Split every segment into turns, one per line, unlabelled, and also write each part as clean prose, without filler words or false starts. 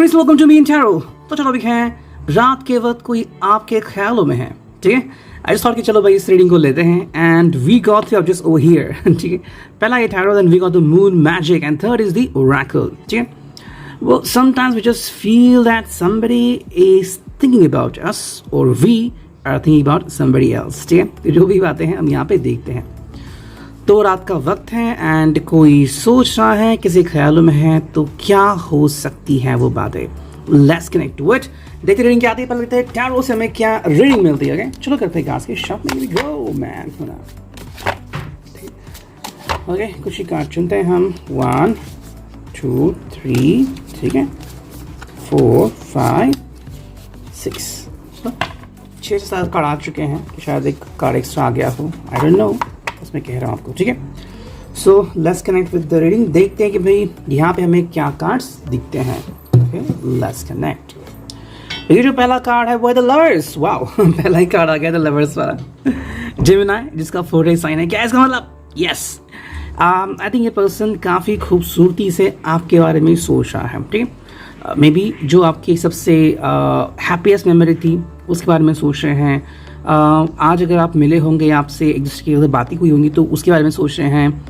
Chris, welcome to me in tarot. तो चलो अभी है रात के वक्त कोई आपके ख्यालों में है, ठीक है। आई जस्ट थॉट कि चलो भाई इस रीडिंग को लेते हैं and we got the objects over here, ठीक है। पहला ये tarot, then we got the moon magic and third is the oracle, ठीक है। Well, sometimes we just feel that somebody is thinking about us or we are thinking about somebody else, ठीक है। जो भी बातें हैं हम यहाँ पे देखते हैं। तो रात का वक्त है एंड कोई सोच रहा है, किसी ख्यालों में है, तो क्या हो सकती है वो बातें। Let's connect to it. देखते रीडिंग क्या आती है, पहले देखते हैं टैरो से हमें क्या रीडिंग मिलती है। ओके चलो करते हैं गास के शॉप में गो मैन। ओके कुछ ही कार्ड चुनते हैं हम। 1 2 3, ठीक है, 4 5 6 6 से 7 कार्ड आ चुके हैं। शायद एक कार्ड एक्स्ट्रा आ गया हो, आई डोंट नो, उसमें कह रहा हूँ आपको, ठीक है। So let's connect with the reading. देखते हैं कि भाई यहाँ पे हमें क्या कार्ड्स दिखते हैं। Okay let's connect. ये जो पहला कार्ड है वो है द लवर्स। वाओ पहला ही कार्ड आ गया द लवर्स वाला। जेमिनी जिसका 4 साइन है, क्या इसका मतलब? यस आई थिंक ये पर्सन काफ़ी खूबसूरती से आपके बारे में सोच रहा है, ठीक है। मे बी जो आपकी सबसे हैप्पीएस्ट मेमोरी थी उसके बारे में सोच रहे हैं। आज अगर आप मिले होंगे, आपसे एक दूसरे की बातें हुई होंगी तो उसके बारे में सोच रहे हैं।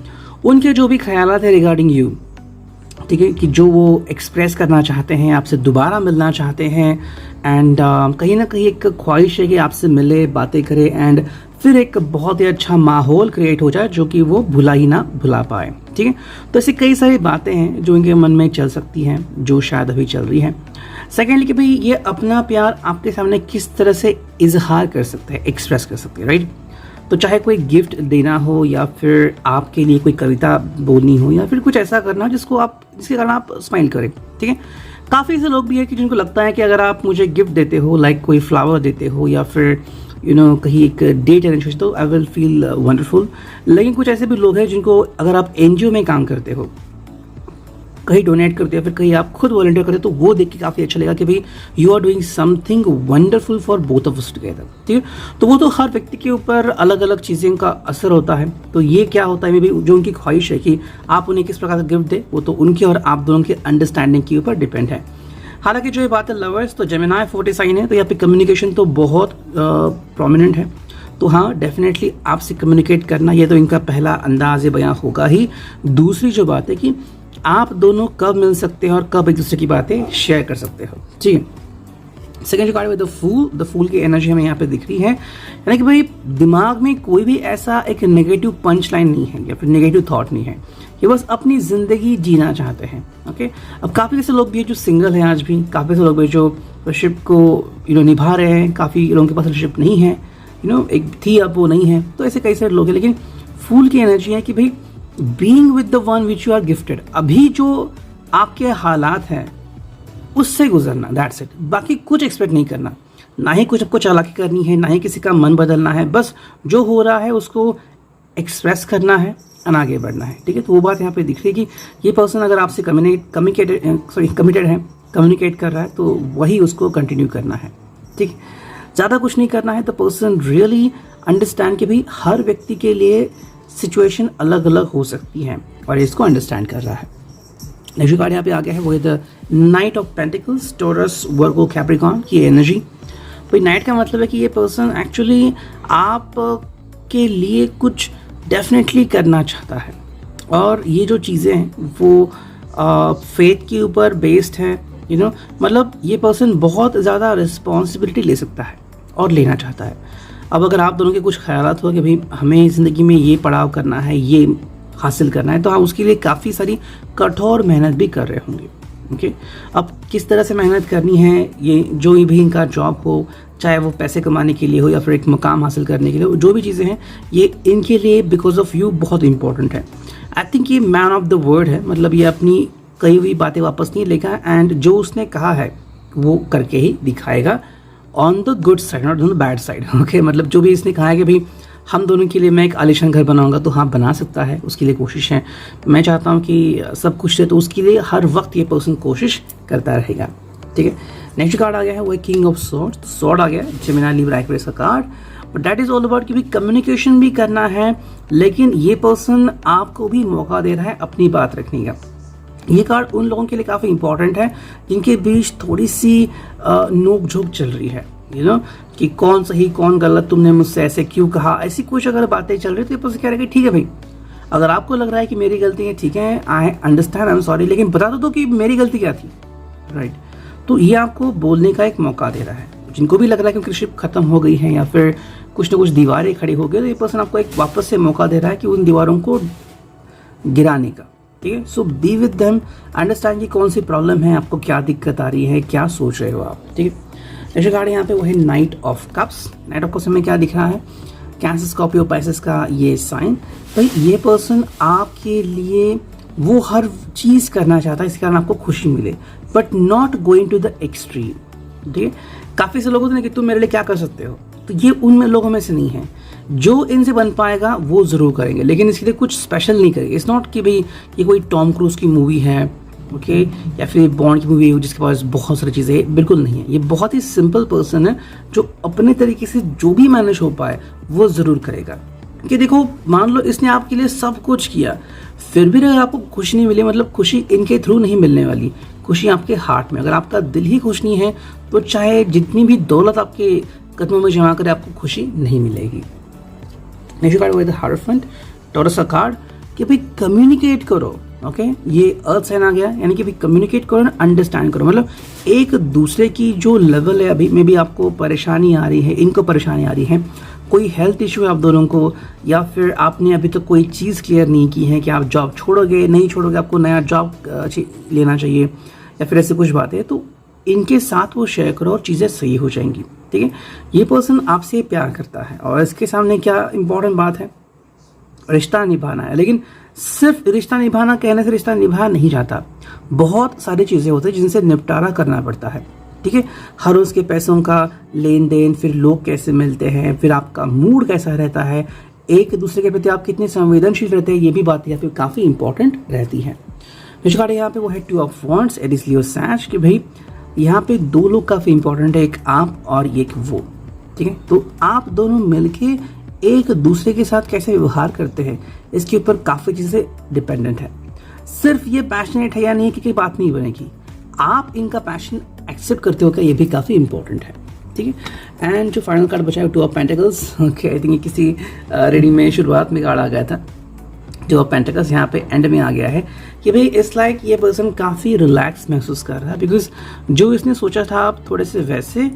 उनके जो भी ख्यालात है रिगार्डिंग यू, ठीक है, कि जो वो एक्सप्रेस करना चाहते हैं, आपसे दोबारा मिलना चाहते हैं एंड कहीं ना कहीं एक ख्वाहिश है कि आपसे मिले, बातें करे एंड फिर एक बहुत ही अच्छा माहौल क्रिएट हो जाए जो कि वो भुला ही ना भुला पाए, ठीक है। तो ऐसी कई सारी बातें हैं जो इनके मन में चल सकती हैं, जो शायद अभी चल रही हैं। सेकेंडली कि भाई ये अपना प्यार आपके सामने किस तरह से इजहार कर सकते हैं, एक्सप्रेस कर सकते हैं, राइट। तो चाहे कोई गिफ्ट देना हो या फिर आपके लिए कोई कविता बोलनी हो या फिर कुछ ऐसा करना जिसके कारण आप स्माइल करें, ठीक है। काफ़ी ऐसे लोग भी हैं कि जिनको लगता है कि अगर आप मुझे गिफ्ट देते हो, लाइक कोई फ्लावर देते हो या फिर कहीं एक डेट अरेंज हो, तो आई विल फील वंडरफुल। लेकिन कुछ ऐसे भी लोग हैं जिनको अगर आप एनजीओ में काम करते हो, कहीं डोनेट करते हो, फिर कहीं आप खुद वॉलंटियर करते हो, तो वो देख के काफ़ी अच्छा लगेगा कि भाई you are doing something wonderful for both of us together, ठीक है। तो वो तो हर व्यक्ति के ऊपर अलग अलग चीज़ें का असर होता है। तो ये क्या होता है, मे बी जो उनकी ख्वाहिश है कि आप उन्हें किस प्रकार का गिफ्ट दें, वो तो उनकी और आप दोनों की अंडरस्टैंडिंग के ऊपर डिपेंड है। हालांकि जो ये बात है लवर्स, तो जेमिनी 40 साइन है, तो यहाँ पे कम्युनिकेशन तो बहुत प्रोमिनेंट है। तो हाँ डेफिनेटली आपसे कम्युनिकेट करना ये तो इनका पहला अंदाज बयां होगा ही। दूसरी जो बात है कि आप दोनों कब मिल सकते हैं और कब एक दूसरे की बातें शेयर कर सकते हो, ठीक है। सेकेंड जो कार्ड है द फूल की एनर्जी हमें यहाँ पे दिख रही है, यानी कि भाई दिमाग में कोई भी ऐसा एक नेगेटिव पंच लाइन नहीं है या फिर नेगेटिव थॉट नहीं है, ये बस अपनी ज़िंदगी जीना चाहते हैं। ओके अब काफ़ी ऐसे लोग भी हैं जो सिंगल हैं आज भी, काफ़ी ऐसे लोग भी जो रिलेशनशिप को निभा रहे हैं, काफ़ी लोगों के पास रिलेशनशिप नहीं है, एक थी अब वो नहीं है, तो ऐसे कई सारे लोग हैं। लेकिन फूल की एनर्जी है कि भाई being with the one which you are gifted, अभी जो आपके हालात हैं उससे गुजरना, दैट्स इट। बाकी कुछ एक्सपेक्ट नहीं करना, ना ही कुछ आपको चालाकी करनी है, ना ही किसी का मन बदलना है, बस जो हो रहा है उसको एक्सप्रेस करना है और आगे बढ़ना है, ठीक है। तो वो बात यहाँ पे दिख रही है कि ये पर्सन अगर आपसे कमिटेड है, कम्युनिकेट कर रहा है, तो वही उसको कंटिन्यू करना है, ठीक। ज़्यादा कुछ नहीं करना है। तो पर्सन रियली अंडरस्टैंड कि भाई हर व्यक्ति के लिए सिचुएशन अलग अलग हो सकती है और इसको अंडरस्टैंड कर रहा है। नेक्स्ट कार्ड यहाँ पे आ गया है वो है the night of pentacles, taurus, Virgo, Capricorn की एनर्जी। भाई नाइट का मतलब है कि ये पर्सन एक्चुअली आप के लिए कुछ डेफिनेटली करना चाहता है और ये जो चीज़ें हैं वो फेथ के ऊपर बेस्ड है, मतलब ये पर्सन बहुत ज़्यादा रिस्पॉन्सिबिलिटी ले सकता है और लेना चाहता है। अब अगर आप दोनों के कुछ ख्यालात हो कि भाई हमें ज़िंदगी में ये पड़ाव करना है, ये हासिल करना है, तो आप उसके लिए काफ़ी सारी कठोर मेहनत भी कर रहे होंगे, ओके। अब किस तरह से मेहनत करनी है, ये जो भी इनका जॉब हो, चाहे वो पैसे कमाने के लिए हो या फिर एक मुकाम हासिल करने के लिए हो, जो भी चीज़ें हैं ये इनके लिए बिकॉज ऑफ यू बहुत इंपॉर्टेंट है। आई थिंक ये मैन ऑफ द वर्ड है, मतलब ये अपनी कई हुई बातें वापस नहीं लेगा एंड जो उसने कहा है वो करके ही दिखाएगा, on the good side not on the bad side, okay. मतलब जो भी इसने कहा है कि भाई हम दोनों के लिए मैं एक आलीशान घर बनाऊंगा, तो हाँ बना सकता है, उसके लिए कोशिश है। मैं चाहता हूँ कि सब कुछ है, तो उसके लिए हर वक्त ये पर्सन कोशिश करता रहेगा, ठीक है। नेक्स्ट कार्ड आ गया है वो किंग ऑफ सॉर्ड, सॉर्ड आ गया, जेमिनी, लिब्रा, एक्वेरियस का card. But that is all about कि भी कम्युनिकेशन भी करना है, लेकिन ये पर्सन आपको भी मौका दे रहा है अपनी बात रखने का। ये कार्ड उन लोगों के लिए काफ़ी इंपॉर्टेंट है जिनके बीच थोड़ी सी नोक झोंक चल रही है, कि कौन सही कौन गलत, तुमने मुझसे ऐसे क्यों कहा, ऐसी कुछ अगर बातें चल रही तो ये पर्सन कह रहा है कि ठीक है भाई, अगर आपको लग रहा है कि मेरी गलती है, ठीक है, I understand, I am sorry, लेकिन बता दो कि मेरी गलती क्या थी, राइट। तो ये आपको बोलने का एक मौका दे रहा है। जिनको भी लग रहा है कि फ्रेंडशिप खत्म हो गई है या फिर कुछ ना कुछ दीवारें खड़ी हो गई, तो ये पर्सन आपको एक वापस से मौका दे रहा है कि उन दीवारों को गिराने का, ठीक है। सो बी विद देम, अंडरस्टैंड कि कौन सी प्रॉब्लम है, आपको क्या दिक्कत आ रही है, क्या सोच रहे हो आप, ठीक है। नेक्स्ट कार्ड यहाँ पे वो है night of cups. Night of cups में क्या दिख रहा है, कैंसर, स्कॉर्पियो, पाइसेस का ये साइन। भाई ये पर्सन आपके लिए वो हर चीज़ करना चाहता है इसके कारण आपको खुशी मिले, but not going to the extreme, ठीक है। काफ़ी से लोग होते हैं कि तुम मेरे लिए क्या कर सकते हो, तो ये उन लोगों में से नहीं है। जो इनसे बन पाएगा वो ज़रूर करेंगे, लेकिन इसके लिए कुछ स्पेशल नहीं करेंगे। इट्स नॉट कि भाई ये कोई टॉम क्रूज की मूवी है, ओके, या फिर बॉन्ड की मूवी है जिसके पास बहुत सारी चीज़ें हैं, बिल्कुल नहीं है। ये बहुत ही सिंपल पर्सन है जो अपने तरीके से जो भी मैनेज हो पाए वो ज़रूर करेगा। कि देखो, मान लो इसने आपके लिए सब कुछ किया, फिर भी अगर आपको खुशी नहीं मिली, मतलब खुशी इनके थ्रू नहीं मिलने वाली, खुशी आपके हार्ट में। अगर आपका दिल ही खुश नहीं है तो चाहे जितनी भी दौलत आपके कदमों में जमा करे, आपको खुशी नहीं मिलेगी। नेक्स्ट कार्ड वो हायरोफेंट, टॉरस का कार्ड, कि भाई कम्युनिकेट करो, ओके। ये अर्थ साइन आ गया, यानी कि भाई कम्युनिकेट करो ना, अंडरस्टैंड करो। मतलब एक दूसरे की जो लेवल है, अभी में भी आपको परेशानी आ रही है, इनको परेशानी आ रही है, कोई हेल्थ इशू है आप दोनों को, या फिर आपने अभी तक कोई चीज़ क्लियर नहीं की है कि आप जॉब छोड़ोगे नहीं छोड़ोगे, आपको नया जॉब लेना चाहिए, या फिर ऐसी कुछ बातें, तो इनके साथ वो शेयर करो और चीज़ें सही हो जाएंगी, ठीक है। ये पर्सन आपसे प्यार करता है और इसके सामने क्या इंपॉर्टेंट बात है, रिश्ता निभाना है। लेकिन सिर्फ रिश्ता निभाना कहने से रिश्ता निभाया नहीं जाता, बहुत सारी चीज़ें होती हैं जिनसे निपटारा करना पड़ता है, ठीक है। हर रोज़ के पैसों का लेन देन, फिर लोग कैसे मिलते हैं, फिर आपका मूड कैसा रहता है, एक दूसरे के प्रति आप कितने संवेदनशील रहते हैं, ये भी बात यहाँ पे काफ़ी इंपॉर्टेंट रहती है। नेक्स्ट कार्ड यहाँ पे वो है two of wands, eight is Leo says, कि भाई यहाँ पे दो लोग काफ़ी इंपॉर्टेंट है, एक आप और एक वो, ठीक है। तो आप दोनों मिलके एक दूसरे के साथ कैसे व्यवहार करते हैं, इसके ऊपर काफ़ी चीज़ें डिपेंडेंट है। सिर्फ ये पैशनेट है या नहीं कि बात नहीं बनेगी, आप इनका पैशन एक्सेप्ट करते हो क्या, ये भी काफ़ी इंपॉर्टेंट है, ठीक है। एंड जो फाइनल कार्ड बचा है two of pentacles, okay. I think किसी रीडिंग में शुरुआत में कार्ड आ गया था, टू ऑफ पेंटिकल्स यहाँ पे एंड में आ गया है कि भाई इट्स लाइक ये पर्सन काफ़ी रिलैक्स महसूस कर रहा है, बिकॉज जो इसने सोचा था आप थोड़े से वैसे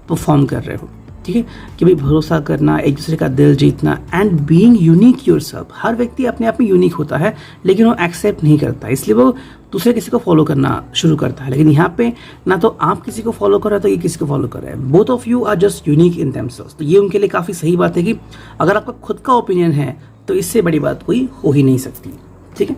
परफॉर्म कर रहे हो, ठीक है। कि भाई भरोसा करना, एक दूसरे का दिल जीतना, एंड बीइंग यूनिक योरसेल्फ। हर व्यक्ति अपने आप में यूनिक होता है, लेकिन वो एक्सेप्ट नहीं करता, इसलिए वो दूसरे किसी को फॉलो करना शुरू करता है। लेकिन यहाँ पे ना तो आप किसी को फॉलो कर रहे हो, तो ये किसी को फॉलो कर रहे हैं, both of you are just unique in themselves. तो ये उनके लिए काफ़ी सही बात है कि अगर आपका खुद का ओपिनियन है तो इससे बड़ी बात कोई हो ही नहीं सकती, ठीक है।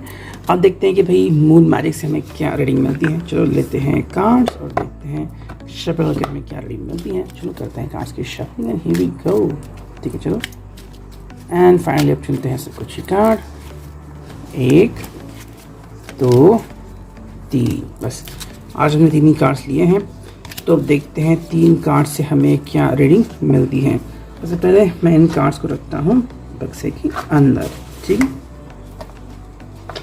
अब देखते हैं कि भाई मून मैजिक से हमें क्या रीडिंग मिलती है। चलो लेते हैं कार्ड्स और देखते हैं शफल करके हमें क्या रीडिंग मिलती है। चलो करते हैं कार्ड्स की shuffling and here we go, ठीक है। चलो एंड फाइनली अब चुनते हैं सब कुछ कार्ड, 1 2 3, बस आज हमने 3 ही कार्ड्स लिए हैं। तो अब देखते हैं 3 कार्ड से हमें क्या रीडिंग मिलती है। सबसे पहले मैं इन कार्ड्स को रखता हूँ बक्से के अंदर, ठीक है,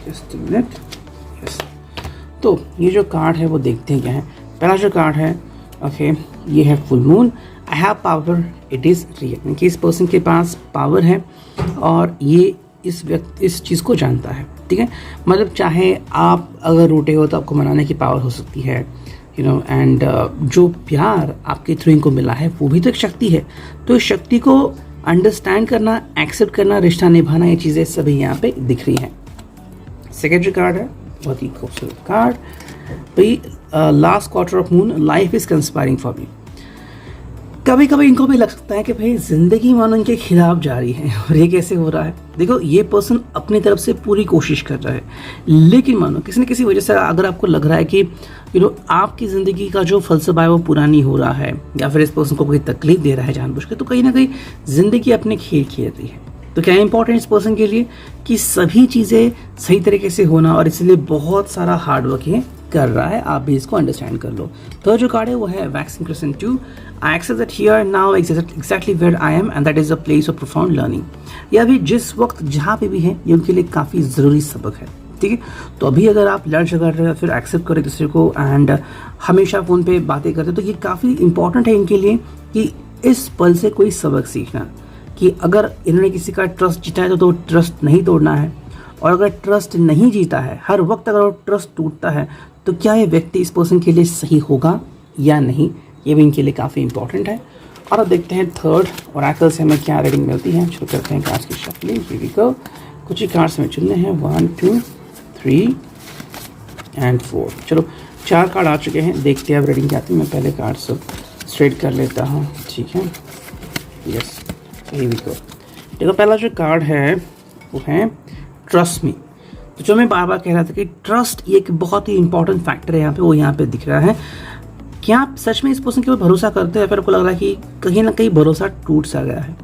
जस्ट मिनट, यस। तो ये जो कार्ड है वो देखते हैं क्या है। पहला जो कार्ड है, ओके, ये है full moon, I have power, it is real, यानी कि इस पर्सन के पास पावर है और ये इस चीज़ को जानता है, ठीक है। मतलब चाहे आप अगर रूठे हो तो आपको मनाने की पावर हो सकती है, यू नो, एंड जो प्यार आपके थ्रू इनको मिला है वो भी तो एक शक्ति है। तो इस शक्ति को अंडरस्टैंड करना, एक्सेप्ट करना, रिश्ता निभाना, ये चीज़ें सभी यहाँ पे दिख रही हैं। सेकेंड जो कार्ड है बहुत ही खूबसूरत कार्ड, भाई last quarter of moon, life is conspiring for me. कभी कभी इनको भी लग सकता है कि भाई जिंदगी मानो इनके खिलाफ जा रही है और ये कैसे हो रहा है। देखो, ये पर्सन अपनी तरफ से पूरी कोशिश कर रहा है, लेकिन मानो किसी न किसी वजह से अगर आपको लग रहा है कि आपकी ज़िंदगी का जो फलसफा है वो पूरा नहीं हो रहा है, या फिर इस पर्सन को कोई तकलीफ दे रहा है जानबूझ के, तो कहीं ना कहीं ज़िंदगी अपने खेल खेल रही है। तो क्या इंपॉर्टेंट इस पर्सन के लिए कि सभी चीज़ें सही तरीके से होना, और इसलिए बहुत सारा हार्ड वर्क ये कर रहा है, आप भी इसको अंडरस्टैंड कर लो। थर्ड जो कार्ड है वो है waxing crescent 2, I accept that here now exactly where I am and that is a place of profound learning. ये अभी जिस वक्त जहाँ पे भी है ये उनके लिए काफ़ी ज़रूरी सबक है, ठीक है। तो अभी अगर आप लर्न कर रहे हो फिर एक्सेप्ट करें दूसरे को एंड हमेशा फ़ोन पे बातें करते, तो ये काफ़ी इंपॉर्टेंट है इनके लिए कि इस पल से कोई सबक सीखना, कि अगर इन्होंने किसी का ट्रस्ट जीता है तो ट्रस्ट नहीं तोड़ना है, और अगर ट्रस्ट नहीं जीता है, हर वक्त अगर वो ट्रस्ट टूटता है, तो क्या ये व्यक्ति इस पर्सन के लिए सही होगा या नहीं, ये भी इनके लिए काफ़ी इंपॉर्टेंट है। और अब देखते हैं थर्ड ओरेकल से हमें क्या रीडिंग मिलती है। शुरू करते हैं कार्ड्स की शफलिंग। हियर वी गो। कुछ ही कार्ड्स हमें चुनने हैं, 1 2 3 एंड 4। चलो 4 कार्ड आ चुके हैं, देखते हैं अब रीडिंग क्या आती है। मैं पहले कार्ड्स स्ट्रेट कर लेता हूँ, ठीक है। Yes, here we go. देखो पहला जो कार्ड है वो है ट्रस्ट मी। तो जो मैं बार बार कह रहा था कि ट्रस्ट ये एक बहुत ही इंपॉर्टेंट फैक्टर है यहाँ पे, वो यहाँ पे दिख रहा है। क्या आप सच में इस पर्सन के ऊपर भरोसा करते हैं, फिर आपको लग रहा है कि कहीं ना कहीं भरोसा टूट सा गया है।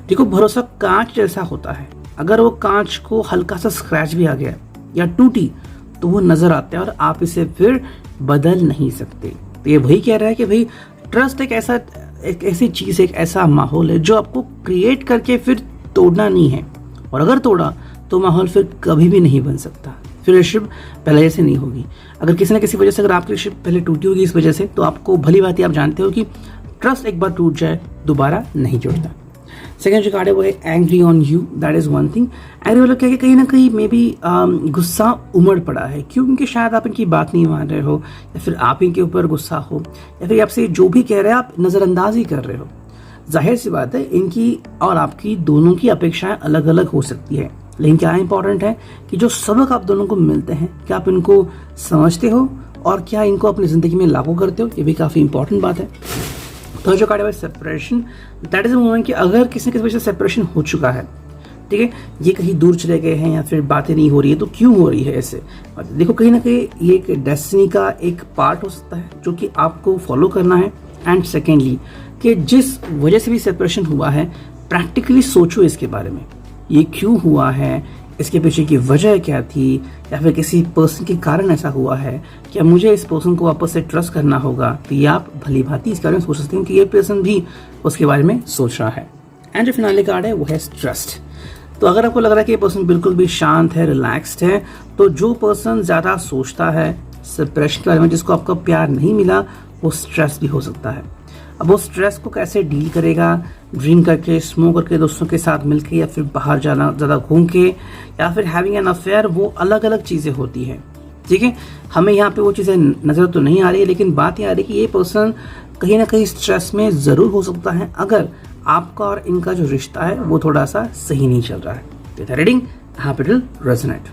देखो भरोसा कांच जैसा होता है, अगर वो कांच को हल्का सा स्क्रैच भी आ गया या टूटी तो वो नजर आता है और आप इसे फिर बदल नहीं सकते। तो ये वही कह रहा है कि भाई ट्रस्ट एक ऐसी चीज, एक ऐसा माहौल है जो आपको क्रिएट करके फिर तोड़ना नहीं है, और अगर तोड़ा तो माहौल फिर कभी भी नहीं बन सकता, फिर रिलेशनशिप पहले जैसे नहीं होगी। अगर किसी न किसी वजह से अगर आपकी रिलेशनशिप पहले टूटी होगी इस वजह से, तो आपको भली बात ही आप जानते हो कि ट्रस्ट एक बार टूट जाए दोबारा नहीं जुड़ता। सेकेंड जो कार्ड है वो है angry on you, that is one thing. Angry वाला क्या है, कहीं ना कहीं मे बी गुस्सा उमड़ पड़ा है, क्यों? क्योंकि शायद आप इनकी बात नहीं मान रहे हो, या फिर आप इनके ऊपर गुस्सा हो, या फिर आपसे जो भी कह रहे हैं आप नज़रअंदाज ही कर रहे हो। जाहिर सी बात है इनकी और आपकी दोनों की अपेक्षाएं अलग अलग हो सकती है, लेकिन क्या इंपॉर्टेंट है कि जो सबक आप दोनों को मिलते हैं, क्या आप इनको समझते हो और क्या इनको अपनी ज़िंदगी में लागू करते हो, ये भी काफ़ी इंपॉर्टेंट बात है। तो जो कार्ड है separation, that is a moment कि अगर किसी न किसी वजह से सेपरेशन हो चुका है, ठीक है, ये कहीं दूर चले गए हैं या फिर बातें नहीं हो रही है, तो क्यों हो रही है ऐसे? देखो कहीं ना कहीं ये एक डेस्टिनी का एक पार्ट हो सकता है जो कि आपको फॉलो करना है। एंड सेकेंडली कि जिस वजह से भी सेपरेशन हुआ है, प्रैक्टिकली सोचो इसके बारे में, ये क्यों हुआ है, इसके पीछे की वजह क्या थी, या फिर किसी पर्सन के कारण ऐसा हुआ है, क्या मुझे इस पर्सन को वापस से ट्रस्ट करना होगा? तो ये आप भली भांति इस बारे में सोच सकते हैं कि ये पर्सन भी उसके बारे में सोच रहा है। एंड जो फिनाले कार्ड है वो है ट्रस्ट। तो अगर आपको लग रहा है कि ये पर्सन बिल्कुल भी शांत है, रिलैक्स्ड है, तो जो पर्सन ज़्यादा सोचता है सेपरेशन के बारे में, जिसको आपका प्यार नहीं मिला, वो स्ट्रेस भी हो सकता है। अब वो स्ट्रेस को कैसे डील करेगा? ड्रिंक करके, स्मोक करके, दोस्तों के साथ मिलके, या फिर बाहर जाना ज़्यादा घूम के, या फिर हैविंग एन अफेयर, वो अलग अलग चीज़ें होती हैं, ठीक है। हमें यहाँ पे वो चीज़ें नज़र तो नहीं आ रही, लेकिन बात ये आ रही कि ये पर्सन कहीं ना कहीं स्ट्रेस में ज़रूर हो सकता है, अगर आपका और इनका जो रिश्ता है वो थोड़ा सा सही नहीं चल रहा है। तो रीडिंग यहाँ पे रेजोनेट।